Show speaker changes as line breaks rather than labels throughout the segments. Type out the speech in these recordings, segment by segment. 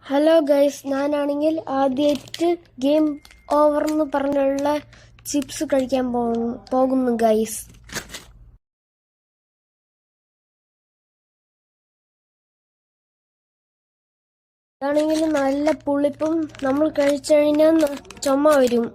Hello guys, ഞാനാണെങ്കിൽ ആദ്യമായിട്ട് game over എന്ന് പറഞ്ഞുള്ള ചിപ്സ് കഴിക്കാൻ പോകുന്നു ഗൈസ്. അതാണെങ്കിൽ നല്ല പുളിപ്പും, നമ്മൾ കഴിച്ചു കഴിഞ്ഞാൽ ചുമ വരും.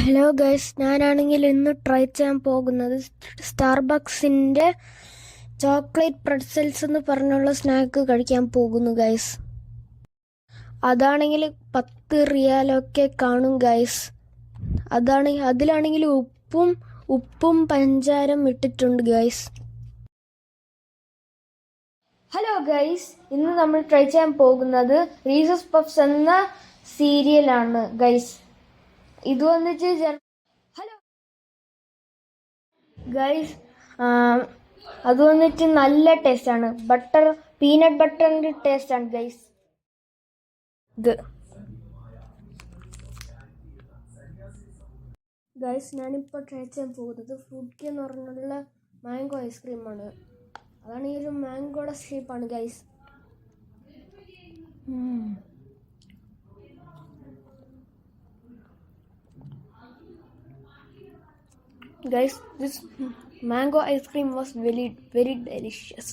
ഹലോ ഗൈസ്, ഞാനാണെങ്കിൽ ഇന്ന് ട്രൈ ചെയ്യാൻ പോകുന്നത് സ്റ്റാർബക്സിൻ്റെ ചോക്ലേറ്റ് പ്രെറ്റ്സൽസ് എന്ന് പറഞ്ഞുള്ള സ്നാക്ക് കഴിക്കാൻ പോകുന്നു ഗൈസ്. അതാണെങ്കിൽ 10 റിയാലൊക്കെ കാണും ഗൈസ്. അതിലാണെങ്കിൽ ഉപ്പും പഞ്ചാരം ഇട്ടിട്ടുണ്ട് ഗൈസ്. ഹലോ ഗൈസ്, ഇന്ന് നമ്മൾ ട്രൈ ചെയ്യാൻ പോകുന്നത് റീസസ് പഫ്സ് എന്ന സീരിയലാണ് ഗൈസ്. ഇത് വന്നിട്ട് ഹലോ ഗൈസ്, അത് വന്നിട്ട് നല്ല ടേസ്റ്റാണ്. പീനട്ട് ബട്ടറിൻ്റെ ടേസ്റ്റാണ് ഗൈസ്. ഇത് ഗൈസ്, ഞാനിപ്പോൾ ട്രൈ ചെയ്യാൻ പോകുന്നത് ഫ്രൂട്ടി എന്ന് പറഞ്ഞുള്ള മാംഗോ ഐസ്ക്രീമാണ്. അതാണ് ഈ ഒരു മാംഗോയുടെ ഷേപ്പാണ് guys. Guys, this mango ice cream was very delicious.